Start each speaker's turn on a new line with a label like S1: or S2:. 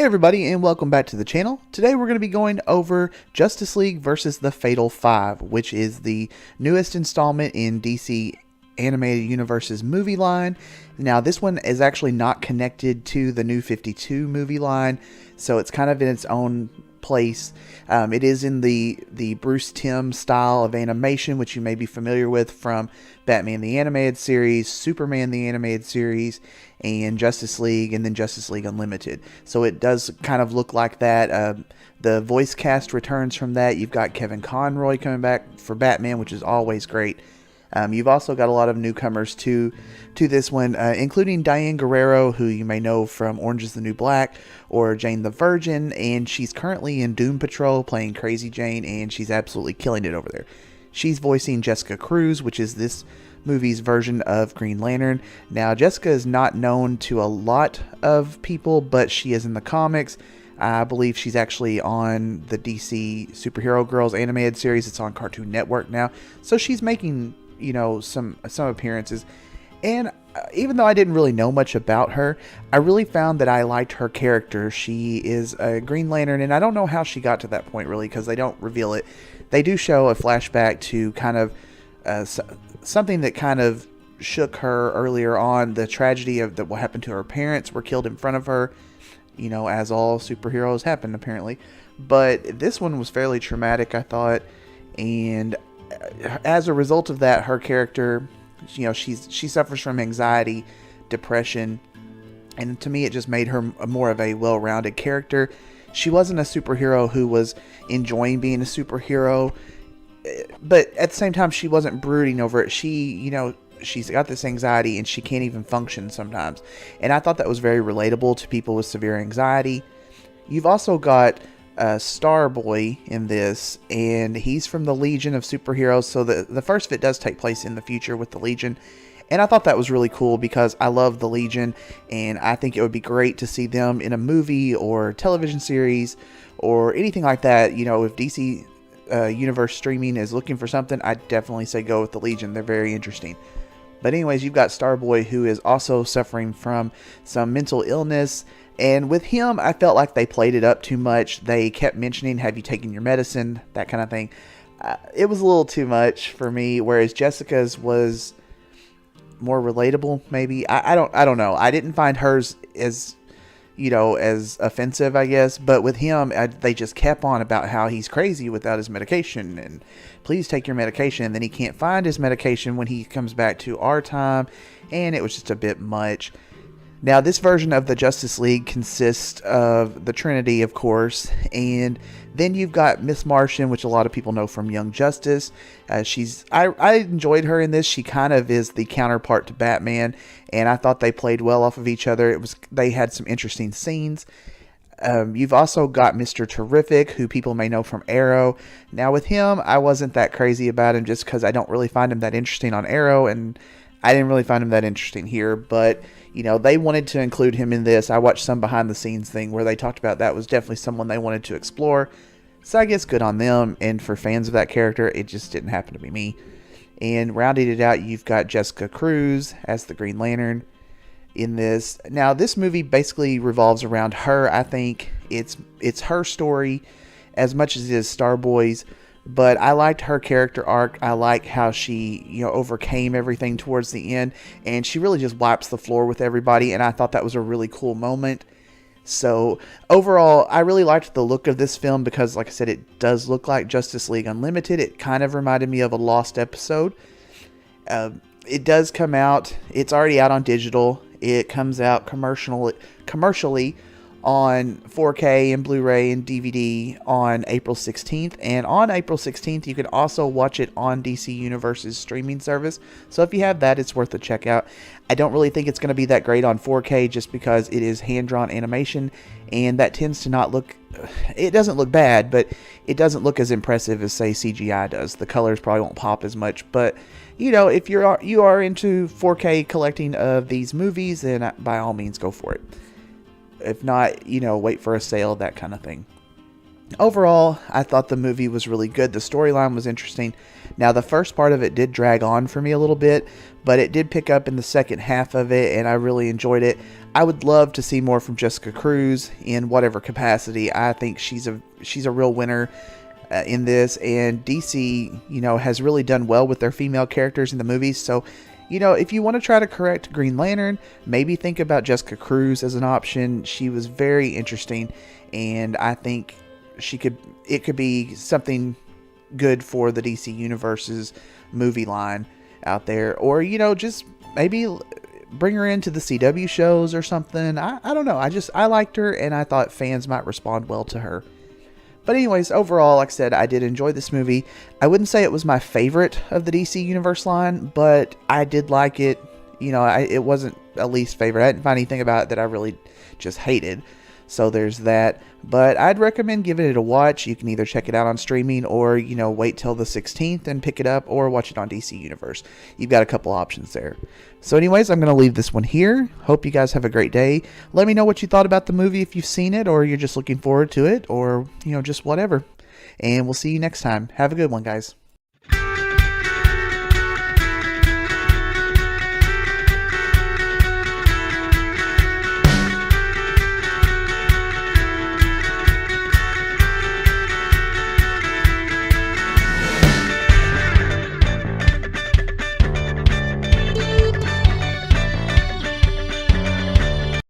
S1: Hey everybody, and welcome back to the channel. Today we're going to be going over Justice League versus the Fatal Five, which is the newest installment in DC Animated Universe's movie line. Now this one is actually not connected to the New 52 movie line, so it's kind of in its own place. It is in the Bruce Timm style of animation, which you may be familiar with from Batman the Animated Series, Superman the Animated Series, and Justice League, and then Justice League Unlimited. So it does kind of look like that. The voice cast returns from that. You've got Kevin Conroy coming back for Batman, which is always great. You've also got a lot of newcomers to this one, including Diane Guerrero, who you may know from Orange is the New Black or Jane the Virgin, and she's currently in Doom Patrol playing Crazy Jane, and she's absolutely killing it over there. She's voicing Jessica Cruz, which is this movie's version of Green Lantern. Now, Jessica is not known to a lot of people, but she is in the comics. I believe she's actually on the DC Superhero Girls animated series. It's on Cartoon Network now, so she's making, you know, some appearances. And even though I didn't really know much about her, I really found that I liked her character. She is a Green Lantern, and I don't know how she got to that point really, because they don't reveal it. They do show a flashback to kind of something that kind of shook her earlier on. The tragedy of what happened to her parents were killed in front of her, you know, as all superheroes happen apparently. But this one was fairly traumatic, I thought, and as a result of that, her character, you know, she suffers from anxiety, depression, and to me it just made her more of a well-rounded character. She wasn't a superhero who was enjoying being a superhero, but at the same time she wasn't brooding over it. She's got this anxiety and she can't even function sometimes, and I thought that was very relatable to people with severe anxiety. You've also got Starboy in this, and he's from the Legion of Superheroes, so the first fit does take place in the future with the Legion, and I thought that was really cool because I love the Legion, and I think it would be great to see them in a movie or television series or anything like that. You know, if DC Universe Streaming is looking for something, I'd definitely say go with the Legion. They're very interesting. But anyways, you've got Starboy, who is also suffering from some mental illness. And with him, I felt like they played it up too much. They kept mentioning, have you taken your medicine? That kind of thing. It was a little too much for me, whereas Jessica's was more relatable, maybe. I don't know. I didn't find hers as, you know, as offensive, I guess. But with him, they just kept on about how he's crazy without his medication. And please take your medication. And then he can't find his medication when he comes back to our time. And it was just a bit much. Now, this version of the Justice League consists of the Trinity, of course, and then you've got Miss Martian, which a lot of people know from Young Justice. I enjoyed her in this. She kind of is the counterpart to Batman, and I thought they played well off of each other. They had some interesting scenes. You've also got Mr. Terrific, who people may know from Arrow. Now, with him, I wasn't that crazy about him just because I don't really find him that interesting on Arrow, and I didn't really find him that interesting here, but you know, they wanted to include him in this. I watched some behind the scenes thing where they talked about that was definitely someone they wanted to explore. So I guess good on them. And for fans of that character, it just didn't happen to be me. And rounding it out, you've got Jessica Cruz as the Green Lantern in this. Now, this movie basically revolves around her. I think it's her story as much as it is Starboy's. But I liked her character arc. I like how she, you know, overcame everything towards the end. And she really just wipes the floor with everybody. And I thought that was a really cool moment. So overall, I really liked the look of this film because, like I said, it does look like Justice League Unlimited. It kind of reminded me of a lost episode. It does come out. It's already out on digital. It comes out commercially on 4K and Blu-ray and DVD on April 16th. And on April 16th, you can also watch it on DC Universe's streaming service. So if you have that, it's worth a check out. I don't really think it's going to be that great on 4K just because it is hand-drawn animation, and that tends to not look... It doesn't look bad, but it doesn't look as impressive as, say, CGI does. The colors probably won't pop as much, but you know, if you are into 4K collecting of these movies, then by all means go for it. If not, you know, wait for a sale, that kind of thing. Overall, I thought the movie was really good. The storyline was interesting. Now, the first part of it did drag on for me a little bit, but it did pick up in the second half of it, and I really enjoyed it. I would love to see more from Jessica Cruz in whatever capacity. I think she's a real winner in this, and DC, has really done well with their female characters in the movies. So, if you want to try to correct Green Lantern, maybe think about Jessica Cruz as an option. She was very interesting, and I think it could be something good for the DC Universe's movie line out there. Or, just maybe bring her into the CW shows or something. I don't know. I liked her, and I thought fans might respond well to her. But anyways, overall, like I said, I did enjoy this movie. I wouldn't say it was my favorite of the DC Universe line, but I did like it. It wasn't a least favorite. I didn't find anything about it that I really just hated. So there's that. But I'd recommend giving it a watch. You can either check it out on streaming or, wait till the 16th and pick it up, or watch it on DC Universe. You've got a couple options there. So anyways, I'm going to leave this one here. Hope you guys have a great day. Let me know what you thought about the movie, if you've seen it, or you're just looking forward to it, or, just whatever. And we'll see you next time. Have a good one, guys.